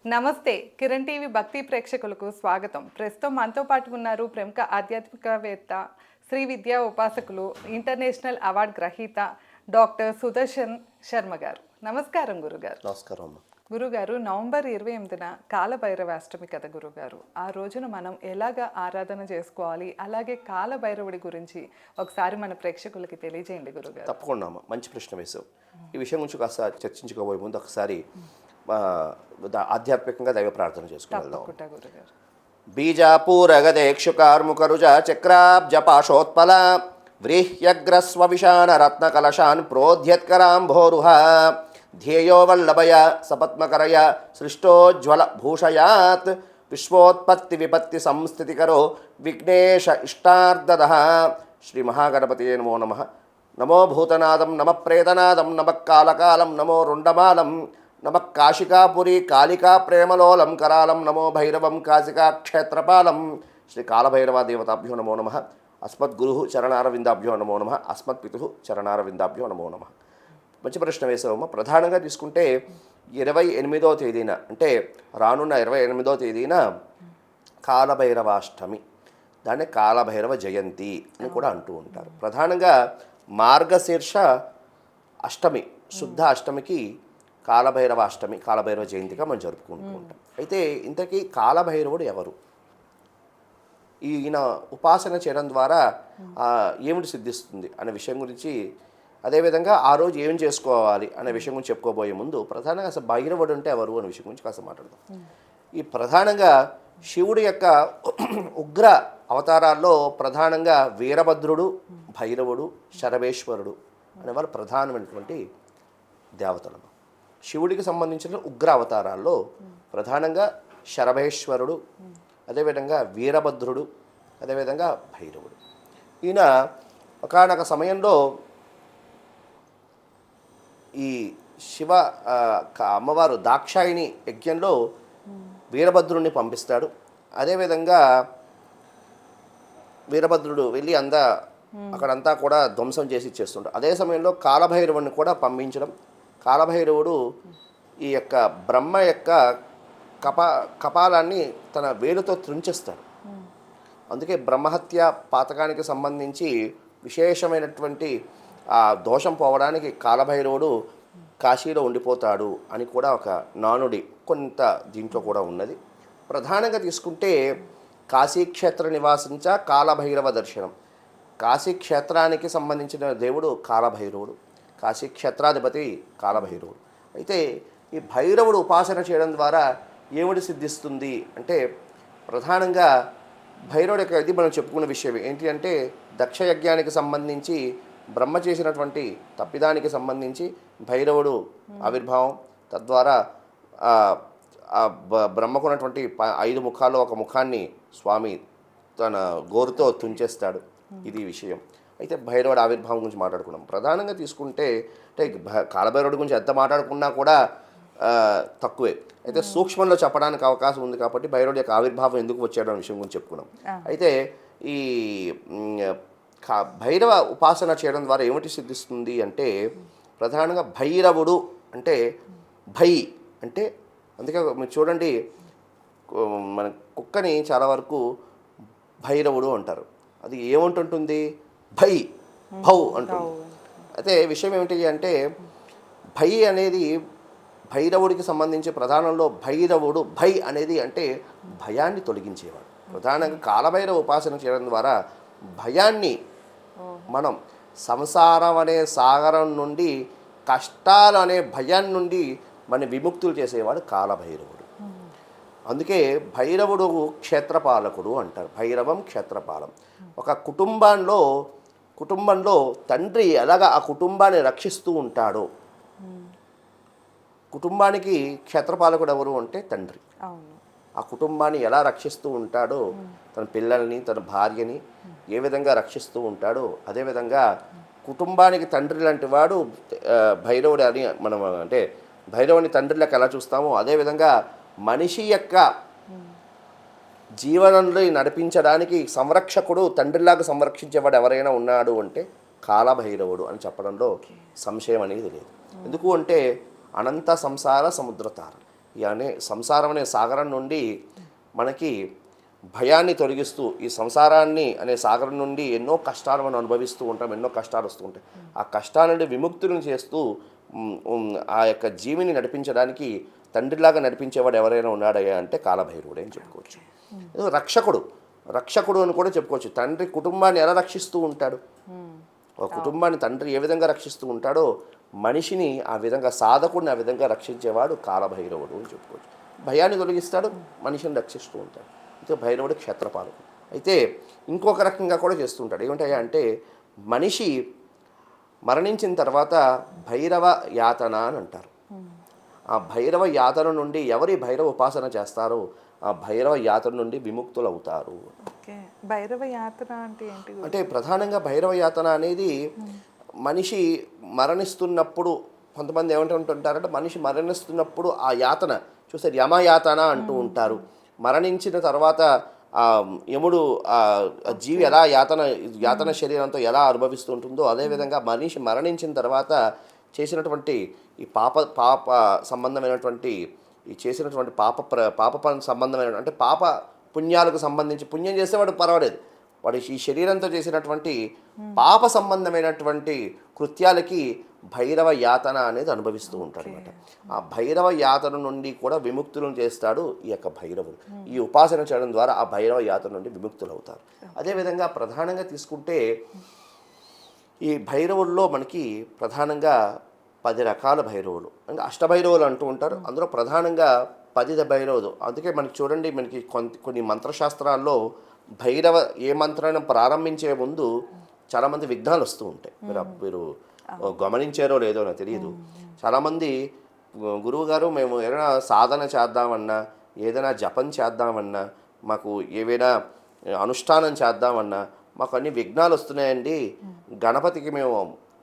నమస్తే కిరణ్ టీవీ భక్తి ప్రేక్షకులకు స్వాగతం. ప్రస్తుతం మనతో పాటు ఉన్నారు ప్రముఖ ఆధ్యాత్మికవేత్త, శ్రీ విద్యా ఉపాసకులు, ఇంటర్నేషనల్ అవార్డు గ్రహీత డాక్టర్ సుదర్శన్ శర్మ గారు. నమస్కారం గురుగారు. నమస్కారం గురుగారు, నవంబర్ 28న కాలభైరవాష్టమి కదా గురుగారు. ఆ రోజున మనం ఎలాగ ఆరాధన చేసుకోవాలి, అలాగే కాలభైరవుడి గురించి ఒకసారి మన ప్రేక్షకులకి తెలియజేయండి గురుగారు. తప్పకుండా మంచి ప్రశ్న వేశావు. ఈ విషయం గురించి కాస్త చర్చించుకోబోయే ముందు ఒకసారి ఆధ్యాత్మికంగా దైవ ప్రార్థన చేసుకుందాం. బీజాపూరగదేక్షుకార్ముకరుజ చక్రాబ్జ పాశోత్పల వ్రీహ్యగ్రస్వవిషాణ రత్నకలశాన్ ప్రోధ్యత్కరాంభోరుహ ధ్యేయో వల్లభయ సపత్మకరయ సృష్టోజ్వల భూషయాత్ విశ్వోత్పత్తి విపత్తి సంస్థితికరో విఘ్నేశ ఇష్టార్థద. శ్రీ మహాగణపతియే నమో నమః. నమో భూతనాదం నమ ప్రేతనాదం నమ కాలకాలం నమో రుండమాలం నమ కాశికాపురి కాళికా ప్రేమలోలం కరాలం నమో భైరవం కాశికా క్షేత్రపాలం. శ్రీ కాలభైరవ దేవతాభ్యో నమో నమః. అస్మద్గురు చరణారవిందాభ్యో నమో నమః. అస్మత్పితు చరణారవిందాభ్యో నమో నమః. మంచి ప్రశ్న వేసామమ్మ. ప్రధానంగా తీసుకుంటే 28వ తేదీన, అంటే రానున్న 28వ తేదీన కాలభైరవాష్టమి, దాన్ని కాలభైరవ జయంతి అని కూడా అంటూ ఉంటారు. ప్రధానంగా మార్గశీర్ష అష్టమి, శుద్ధ అష్టమికి కాలభైరవాష్టమి, కాలభైరవ జయంతిగా మనం జరుపుకుంటూ ఉంటాం. అయితే ఇంతకీ కాలభైరవుడు ఎవరు? ఈయన ఉపాసన చేయడం ద్వారా ఏమిటి సిద్ధిస్తుంది అనే విషయం గురించి, అదేవిధంగా ఆ రోజు ఏం చేసుకోవాలి అనే విషయం గురించి చెప్పుకోబోయే ముందు ప్రధానంగా అసలు భైరవుడు అంటే ఎవరు అనే విషయం గురించి కాస్త మాట్లాడదాం. ఈ ప్రధానంగా శివుడి యొక్క ఉగ్ర అవతారాల్లో ప్రధానంగా వీరభద్రుడు, భైరవుడు, శరవేశ్వరుడు అనేవారు ప్రధానమైనటువంటి దేవతలు. శివుడికి సంబంధించిన ఉగ్ర అవతారాల్లో ప్రధానంగా శరవేశ్వరుడు, అదేవిధంగా వీరభద్రుడు, అదేవిధంగా భైరవుడు. ఈయన ఒకానొక సమయంలో ఈ శివ అమ్మవారు దాక్షాయిని యజ్ఞంలో వీరభద్రుడిని పంపిస్తాడు. అదేవిధంగా వీరభద్రుడు వెళ్ళి అక్కడంతా కూడా ధ్వంసం చేసి ఇచ్చేస్తుంటాడు. అదే సమయంలో కాలభైరవుడిని కూడా పంపించడం, కాలభైరవుడు ఈ యొక్క బ్రహ్మ యొక్క కపాలాన్ని తన వేలుతో త్రుంచేస్తాడు. అందుకే బ్రహ్మహత్య పాతకానికి సంబంధించి విశేషమైనటువంటి ఆ దోషం పోవడానికి కాలభైరవుడు కాశీలో ఉండిపోతాడు అని కూడా ఒక నానుడి కొంత దీంట్లో కూడా ఉన్నది. ప్రధానంగా తీసుకుంటే కాశీక్షేత్ర నివాసించ కాలభైరవ దర్శనం. కాశీక్షేత్రానికి సంబంధించిన దేవుడు కాలభైరవుడు, కాశీక్షేత్రాధిపతి కాలభైరవుడు. అయితే ఈ భైరవుడు ఉపాసన చేయడం ద్వారా ఏమిటి సిద్ధిస్తుంది అంటే, ప్రధానంగా భైరవుడు యొక్క ఇది మనం చెప్పుకున్న విషయం ఏంటి అంటే, దక్షయజ్ఞానికి సంబంధించి బ్రహ్మ చేసినటువంటి తప్పిదానికి సంబంధించి భైరవుడు ఆవిర్భావం, తద్వారా బ్రహ్మకున్నటువంటి 5 ముఖాల్లో ఒక ముఖాన్ని స్వామి తన గోరుతో తుంచేస్తాడు. ఇది విషయం. అయితే భైరవుడు ఆవిర్భావం గురించి మాట్లాడుకున్నాం. ప్రధానంగా తీసుకుంటే అంటే కాలభైరవుడి గురించి ఎంత మాట్లాడుకున్నా కూడా తక్కువే. అయితే సూక్ష్మంలో చెప్పడానికి అవకాశం ఉంది కాబట్టి భైరవుడి యొక్క ఆవిర్భావం ఎందుకు వచ్చాడు అనే విషయం గురించి చెప్పుకున్నాం. అయితే ఈ భైరవ ఉపాసన చేయడం ద్వారా ఏమిటి సిద్ధిస్తుంది అంటే, ప్రధానంగా భైరవుడు అంటే భై అంటే, అందుకే మీరు చూడండి మన కుక్కని చాలా వరకు భైరవుడు అంటారు. అది ఏమంటుంటుంది? భై భౌ అంటుంది. అయితే విషయం ఏమిటి అంటే, భై అనేది భైరవుడికి సంబంధించి ప్రధానంలో భైరవుడు భై అనేది అంటే భయాన్ని తొలగించేవాడు. ప్రధానంగా కాలభైరవ ఉపాసన చేయడం ద్వారా భయాన్ని మనం సంసారం అనే సాగరం నుండి, కష్టాలు అనే భయం నుండి మన విముక్తులు చేసేవాడు కాలభైరవుడు. అందుకే భైరవుడు క్షేత్రపాలకుడు అంటారు. భైరవం క్షేత్రపాలం. ఒక కుటుంబంలో తండ్రి ఎలాగ ఆ కుటుంబాన్ని రక్షిస్తూ ఉంటాడో, కుటుంబానికి క్షేత్రపాలకుడు ఎవరు అంటే తండ్రి. ఆ కుటుంబాన్ని ఎలా రక్షిస్తూ ఉంటాడో, తన పిల్లల్ని, తన భార్యని ఏ విధంగా రక్షిస్తూ ఉంటాడో, అదేవిధంగా కుటుంబానికి తండ్రి లాంటి వాడు భైరవుడు అని మనం అంటే భైరవుని తండ్రిలకు ఎలా చూస్తామో, అదేవిధంగా మనిషి యొక్క జీవనంలో నడిపించడానికి సంరక్షకుడు, తండ్రిలాగా సంరక్షించేవాడు ఎవరైనా ఉన్నాడు అంటే కాలభైరవుడు అని చెప్పడంలో సంశయం అనేది లేదు. ఎందుకు అంటే అనంత సంసార సముద్రతార, సంసారం అనే సాగరం నుండి మనకి భయాన్ని తొలగిస్తూ ఈ సంసారాన్ని అనే సాగరం నుండి ఎన్నో కష్టాలు మనం అనుభవిస్తూ ఉంటాం, ఎన్నో కష్టాలు వస్తూ ఉంటాయి. ఆ కష్టాల నుండి విముక్తులను చేస్తూ ఆ యొక్క జీవిని నడిపించడానికి తండ్రిలాగా నడిపించేవాడు ఎవరైనా ఉన్నాడయ్యా అంటే కాలభైరవుడే అని చెప్పుకోవచ్చు. రక్షకుడు అని కూడా చెప్పుకోవచ్చు. తండ్రి కుటుంబాన్ని ఎలా రక్షిస్తూ ఉంటాడు, ఒక కుటుంబాన్ని తండ్రి ఏ విధంగా రక్షిస్తూ ఉంటాడో మనిషిని ఆ విధంగా, సాధకుడిని ఆ విధంగా రక్షించేవాడు కాలభైరవుడు అని చెప్పుకోవచ్చు. భయాన్ని తొలగిస్తాడు, మనిషిని రక్షిస్తూ ఉంటాడు. అయితే భైరవుడు క్షేత్రపాలకుడు. అయితే ఇంకొక రకంగా కూడా చేస్తుంటాడు. ఏమిటయ్యా అంటే మనిషి మరణించిన తర్వాత భైరవ యాతన అని అంటారు. ఆ భైరవ యాతన నుండి ఎవరి భైరవ ఉపాసన చేస్తారో ఆ భైరవ యాతన నుండి విముక్తులు అవుతారు. భైరవ యాతన అంటే ఏంటి? అంటే ప్రధానంగా భైరవ యాతన అనేది మనిషి మరణిస్తున్నప్పుడు, కొంతమంది ఏమంటుంటారంటే మనిషి మరణిస్తున్నప్పుడు ఆ యాతన చూస్తే యమయాతన అంటూ ఉంటారు. మరణించిన తర్వాత యముడు జీవి ఎలా యాతన శరీరంతో ఎలా అనుభవిస్తూ ఉంటుందో అదేవిధంగా మనిషి మరణించిన తర్వాత చేసినటువంటి ఈ పాప సంబంధమైనటువంటి ఈ చేసినటువంటి పాప సంబంధమైన అంటే పాప పుణ్యాలకు సంబంధించి పుణ్యం చేస్తే వాడు పర్వాలేదు, వాడు ఈ శరీరంతో చేసినటువంటి పాప సంబంధమైనటువంటి కృత్యాలకి భైరవ యాతన అనేది అనుభవిస్తూ ఉంటాడు అనమాట. ఆ భైరవ యాతన నుండి కూడా విముక్తులను చేస్తాడు ఈ యొక్క భైరవుడు. ఈ ఉపాసన చేయడం ద్వారా ఆ భైరవ యాతన నుండి విముక్తులు అవుతారు. అదేవిధంగా ప్రధానంగా తీసుకుంటే ఈ భైరవుల్లో మనకి ప్రధానంగా 10 రకాల భైరవులు అంటే అష్టభైరవులు అంటూ ఉంటారు. అందులో ప్రధానంగా 10 భైరవులు. అందుకే మనకి చూడండి, మనకి కొన్ని మంత్రశాస్త్రాల్లో భైరవ ఏ మంత్రాన్ని ప్రారంభించే ముందు చాలామంది విఘ్నాలు వస్తూ ఉంటాయి. మీరు గమనించారో లేదో నాకు తెలియదు. చాలామంది గురువు గారు మేము ఏదైనా సాధన చేద్దామన్నా, ఏదైనా జపం చేద్దామన్నా, మాకు ఏవైనా అనుష్ఠానం చేద్దామన్నా మాకు అన్ని విఘ్నాలు వస్తున్నాయండి, గణపతికి మేము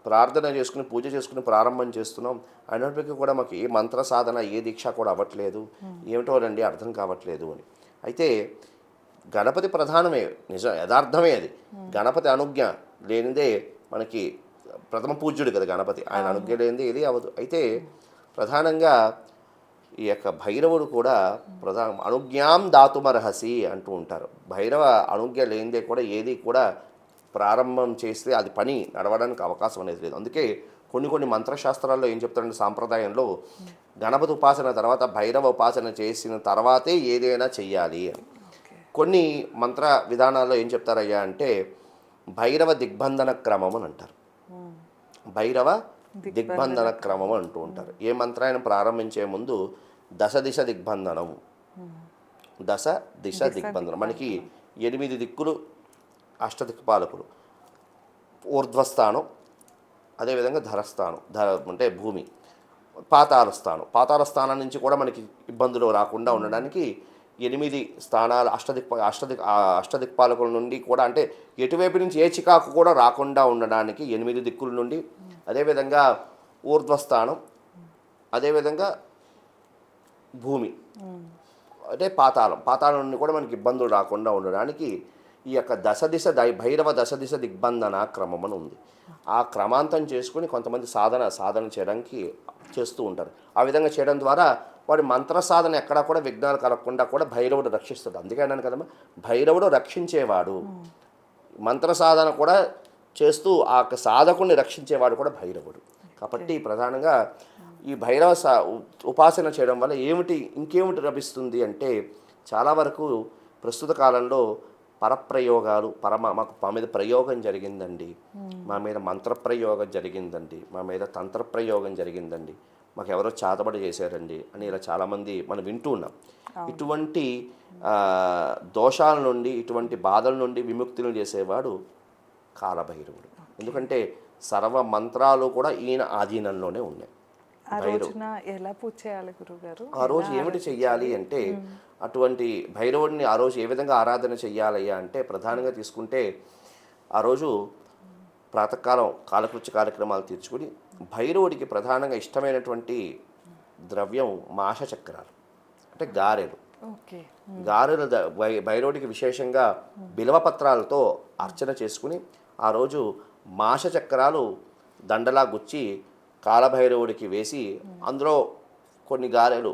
ప్రార్థన చేసుకుని పూజ చేసుకుని ప్రారంభం చేస్తున్నాం, అయినప్పటికీ కూడా మాకు ఏ మంత్ర సాధన ఏ దీక్ష కూడా అవ్వట్లేదు, ఏమిటో రండి అర్థం కావట్లేదు అని. అయితే గణపతి ప్రధానమే, యథార్థమే అది. గణపతి అనుజ్ఞ లేనిదే మనకి ప్రథమ పూజ్యుడు కదా గణపతి, ఆయన అనుజ్ఞ లేనిదే ఏది అవ్వదు. అయితే ప్రధానంగా ఈ యొక్క భైరవుడు కూడా అనుజ్ఞాం దాతుమర్హసి అంటూ ఉంటారు. భైరవ అనుజ్ఞ లేనిదే కూడా ఏది కూడా ప్రారంభం చేస్తే అది పని నడవడానికి అవకాశం అనేది లేదు. అందుకే కొన్ని మంత్రశాస్త్రాల్లో ఏం చెప్తారంటే సాంప్రదాయంలో గణపతి ఉపాసన తర్వాత భైరవ ఉపాసన చేసిన తర్వాతే ఏదైనా చెయ్యాలి అని. కొన్ని మంత్ర విధానాల్లో ఏం చెప్తారయ్యా అంటే భైరవ దిగ్బంధన క్రమం అని అంటారు. భైరవ దిగ్బంధన క్రమం అంటూ ఉంటారు. ఏ మంత్రాన్ని ప్రారంభించే ముందు దశ దిశ దిగ్బంధనం, మనకి 8 దిక్కులు అష్టదిక్పాలకులు, ఊర్ధ్వస్థానం, అదేవిధంగా ధరస్థానం, అంటే భూమి, పాతాళ స్థానం నుంచి కూడా మనకి ఇబ్బందులు రాకుండా ఉండడానికి 8 స్థానాలు అష్టదిక్పాలకుల నుండి కూడా, అంటే ఎటువైపు నుంచి ఏ చికాకు కూడా రాకుండా ఉండడానికి 8 దిక్కుల నుండి, అదేవిధంగా ఊర్ధ్వస్థానం, అదేవిధంగా భూమి అంటే పాతాళం నుండి కూడా మనకి ఇబ్బందులు రాకుండా ఉండడానికి ఈ యొక్క భైరవ దశ దిగ్బంధన క్రమం అని ఉంది. ఆ క్రమాంతం చేసుకుని కొంతమంది సాధన చేయడానికి చేస్తూ ఉంటారు. ఆ విధంగా చేయడం ద్వారా వాడి మంత్ర సాధన ఎక్కడా కూడా విఘ్నాలు కలగకుండా కూడా భైరవుడు రక్షిస్తాడు. అందుకే అన్నాను కదమ్మా, భైరవుడు రక్షించేవాడు. మంత్ర సాధన కూడా చేస్తూ ఆ సాధకుడిని రక్షించేవాడు కూడా భైరవుడు. కాబట్టి ప్రధానంగా ఈ భైరవ ఉపాసన చేయడం వల్ల ఇంకేమిటి లభిస్తుంది అంటే చాలా వరకు ప్రస్తుత కాలంలో పరప్రయోగాలు, మాకు మా మీద ప్రయోగం జరిగిందండి, మా మీద మంత్రప్రయోగం జరిగిందండి, మా మీద తంత్రప్రయోగం జరిగిందండి, మాకు ఎవరో చేతబడి చేశారండి అని ఇలా చాలామంది మనం వింటూ ఉన్నాం. ఇటువంటి దోషాల నుండి, ఇటువంటి బాధల నుండి విముక్తులు చేసేవాడు కాలభైరవుడు. ఎందుకంటే సర్వ మంత్రాలు కూడా ఈయన ఆధీనంలోనే ఉన్నాయి. ఎలా పూజ చేయాలి గురుగారు? ఆ రోజు ఏమిటి చెయ్యాలి అంటే అటువంటి భైరవుడిని ఆ రోజు ఏ విధంగా ఆరాధన చెయ్యాలయ్యా అంటే ప్రధానంగా తీసుకుంటే ఆ రోజు ప్రాతకాలం కాలకృత్య కార్యక్రమాలు తీర్చుకుని భైరవుడికి ప్రధానంగా ఇష్టమైనటువంటి ద్రవ్యం మాష చక్రాలు అంటే గారెలు. భైరవుడికి విశేషంగా బిల్వపత్రాలతో అర్చన చేసుకుని ఆ రోజు మాష చక్రాలు దండలా గుచ్చి కాలభైరవుడికి వేసి అందులో కొన్ని గారెలు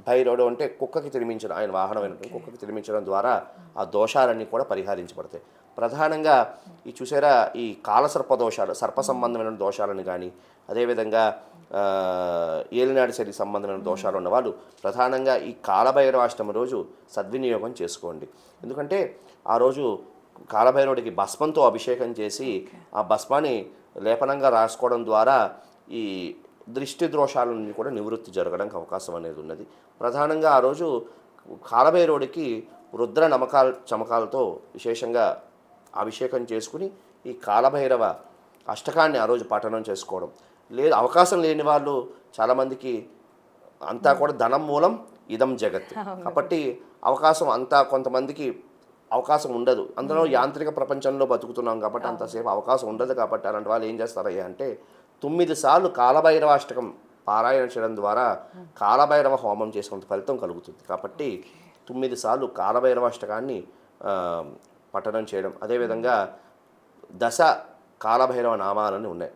భైరవుడు అంటే కుక్కకి తినిమించడం, ఆయన వాహనమైనటువంటి కుక్కకి తినిమించడం ద్వారా ఆ దోషాలన్నీ కూడా పరిహరించబడతాయి. ప్రధానంగా ఈ చూసారా, ఈ కాలసర్ప దోషాలు, సర్ప సంబంధమైన దోషాలను కానీ, అదేవిధంగా ఏలినాడి శని సంబంధమైన దోషాలు ఉన్నవాళ్ళు ప్రధానంగా ఈ కాలభైరవాష్టమి రోజు సద్వినియోగం చేసుకోండి. ఎందుకంటే ఆ రోజు కాలభైరవుడికి భస్మంతో అభిషేకం చేసి ఆ భస్మాన్ని లేపనంగా రాసుకోవడం ద్వారా ఈ దృష్టి దోషాల నుండి కూడా నివృత్తి జరగడానికి అవకాశం అనేది ఉన్నది. ప్రధానంగా ఆ రోజు కాలభైరవుడికి రుద్ర చమకాలతో విశేషంగా అభిషేకం చేసుకుని ఈ కాలభైరవ అష్టకాన్ని ఆ రోజు పఠనం చేసుకోవడం. లేదు అవకాశం లేని వాళ్ళు చాలామందికి అంతా కూడా ధనం మూలం ఇదం జగత్, కాబట్టి అవకాశం అంతా కొంతమందికి అవకాశం ఉండదు. అందులో యాంత్రిక ప్రపంచంలో బతుకుతున్నాం కాబట్టి అంతసేపు అవకాశం ఉండదు. కాబట్టి అలాంటి వాళ్ళు ఏం చేస్తారయ్యా అంటే 9 సార్లు కాలభైరవాష్టకం పారాయణ చేయడం ద్వారా కాలభైరవ హోమం చేసినంత ఫలితం కలుగుతుంది. కాబట్టి 9 సార్లు కాలభైరవాష్టకాన్ని పఠనం చేయడం. అదేవిధంగా దశ కాలభైరవ నామాలని ఉన్నాయి.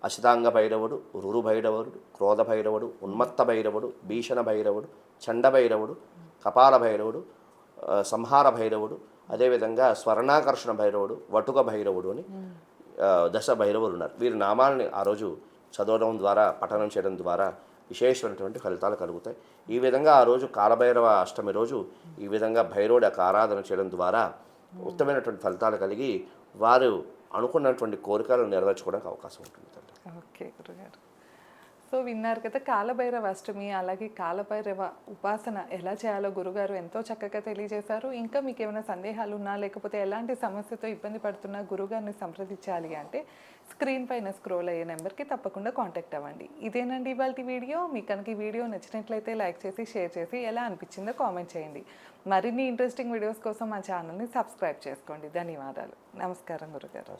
అశితాంగ భైరవుడు, రురు భైరవుడు, క్రోధ భైరవుడు, ఉన్మత్త భైరవుడు, భీషణ భైరవుడు, చండ భైరవుడు, కపాల భైరవుడు, సంహార భైరవుడు, అదేవిధంగా స్వర్ణాకర్షణ భైరవుడు, వటుక భైరవుడు అని దశ భైరవులు ఉన్నారు. వీరి నామాలని ఆ రోజు చదవడం ద్వారా, పఠనం చేయడం ద్వారా విశేషమైనటువంటి ఫలితాలు కలుగుతాయి. ఈ విధంగా ఆ రోజు కాలభైరవ అష్టమి రోజు ఈ విధంగా భైరవుడి యొక్క ఆరాధన చేయడం ద్వారా ఉత్తమమైనటువంటి ఫలితాలు కలిగి వారు అనుకున్నటువంటి కోరికలను నెరవేర్చుకోవడానికి అవకాశం ఉంటుంది. ఓకే గురుగారు. సో విన్నారు కదా, కాలభైరవ అష్టమి అలాగే కాలభైరవ ఉపాసన ఎలా చేయాలో గురుగారు ఎంతో చక్కగా తెలియజేశారు. ఇంకా మీకు ఏమైనా సందేహాలు ఉన్నా, లేకపోతే ఎలాంటి సమస్యతో ఇబ్బంది పడుతున్నా గురుగారిని సంప్రదించాలి అంటే స్క్రీన్ పైన స్క్రోల్ అయ్యే నెంబర్కి తప్పకుండా కాంటాక్ట్ అవ్వండి. ఇదేనండి ఇవాళ వీడియో. మీకు కనుక ఈ వీడియో నచ్చినట్లయితే లైక్ చేసి, షేర్ చేసి ఎలా అనిపించిందో కామెంట్ చేయండి. మరిన్ని ఇంట్రెస్టింగ్ వీడియోస్ కోసం మా ఛానల్ని సబ్స్క్రైబ్ చేసుకోండి. ధన్యవాదాలు. నమస్కారం గురుగారు.